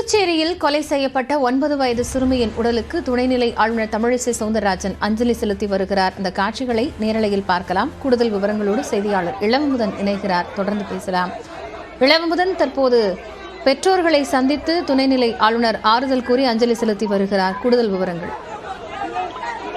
புதுச்சேரியில் கொலை செய்யப்பட்ட 9 வயது சிறுமியின் உடலுக்கு துணைநிலை ஆளுநர் தமிழிசை சவுந்தரராஜன் அஞ்சலி செலுத்தி வருகிறார். இந்த காட்சிகளை நேரலையில் பார்க்கலாம். கூடுதல் விவரங்களோடு செய்தியாளர் இளவமுதன் இணைகிறார். தொடர்ந்து பேசலாம். இளவமுதன், தற்போது பெற்றோர்களை சந்தித்து துணைநிலை ஆளுநர் ஆறுதல் கூறி அஞ்சலி செலுத்தி வருகிறார். கூடுதல் விவரங்கள்.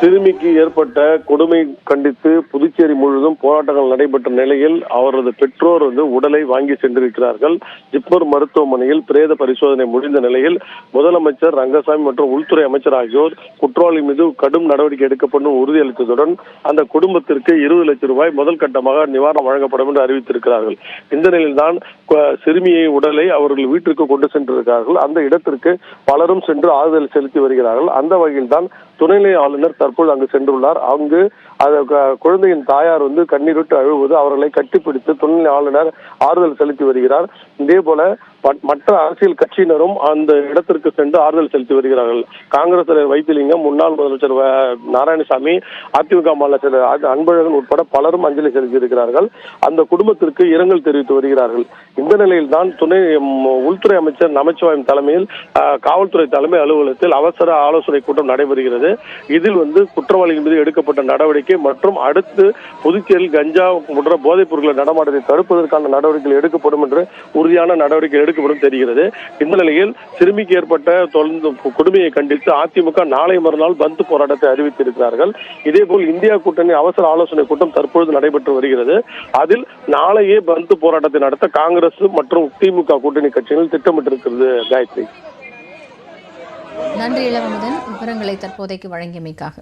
சிறுமிக்கு ஏற்பட்ட கொடுமை கண்டித்து புதுச்சேரி முழுவதும் போராட்டங்கள் நடைபெற்ற நிலையில் அவரது பெற்றோர் உடலை வாங்கி சென்றிருக்கிறார்கள். ஜிப்மர் மருத்துவமனையில் பிரேத பரிசோதனை முடிந்த நிலையில் முதலமைச்சர் ரங்கசாமி மற்றும் உள்துறை அமைச்சர் ஆகியோர் குற்றவாளி மீது கடும் நடவடிக்கை எடுக்கப்படும் உறுதியளித்ததுடன் அந்த குடும்பத்திற்கு 20 லட்சம் ரூபாய் முதல் கட்டமாக நிவாரணம் வழங்கப்படும் என்று அறிவித்திருக்கிறார்கள். இந்த நிலையில்தான் சிறுமியை உடலை அவர்கள் வீட்டிற்கு கொண்டு சென்றிருக்கிறார்கள். அந்த இடத்திற்கு பலரும் சென்று ஆறுதல் செலுத்தி வருகிறார்கள். அந்த வகையில் தான் துணைநிலை ஆளுநர் தற்போது அங்கு சென்றுள்ளார். அங்கு குழந்தையின் தாயார் கண்ணீரிட்டு அழுவது, அவர்களை கட்டிப்பிடித்து துணைநிலை ஆளுநர் ஆறுதல் செலுத்தி வருகிறார். இதே போல மற்ற அரசியல் கட்சியினரும் அந்த இடத்திற்கு சென்று ஆறுதல் செலுத்தி வருகிறார்கள். காங்கிரஸ் தலைவர் வைத்திலிங்கம், முன்னாள் முதலமைச்சர் நாராயணசாமி, அதிமுக மாநில அன்பழகன் உட்பட பலரும் அஞ்சலி செலுத்தியிருக்கிறார்கள். அந்த குடும்பத்திற்கு இரங்கல் தெரிவித்து வருகிறார்கள். இந்த நிலையில் தான் உள்துறை அமைச்சர் நமச்சிவாயம் தலைமையில் காவல்துறை தலைமை அலுவலகத்தில் அவசர ஆலோசனை கூட்டம் நடைபெறுகிறது. இதில் குற்றவாளிகள் மீது எடுக்கப்பட்ட நடவடிக்கை மற்றும் அடுத்து புதுச்சேரியில் கஞ்சா போன்ற போதைப் பொருட்களை நடமாட்டத்தை தடுப்பதற்கான நடவடிக்கைகள் எடுக்கப்படும் என்று உறுதியான நடவடிக்கை எடுக்கப்படும் தெரிகிறது. இந்த நிலையில் சிறுமிக்கு ஏற்பட்ட கொடுமையை கண்டித்து அதிமுக நாளை மறுநாள் பந்த் போராட்டத்தை அறிவித்திருக்கிறார்கள். இதேபோல் இந்தியா கூட்டணி அவசர ஆலோசனை கூட்டம் தற்பொழுது நடைபெற்று வருகிறது. அதில் நாளையே பந்த் போராட்டத்தை நடத்த காங்கிரஸ் மற்றும் திமுக கூட்டணி கட்சிகள் திட்டமிட்டிருக்கிறது. காயத்ரி, நன்றி இளவமுதன், விவரங்களை தற்போதைக்கு வழங்கியமைக்காக.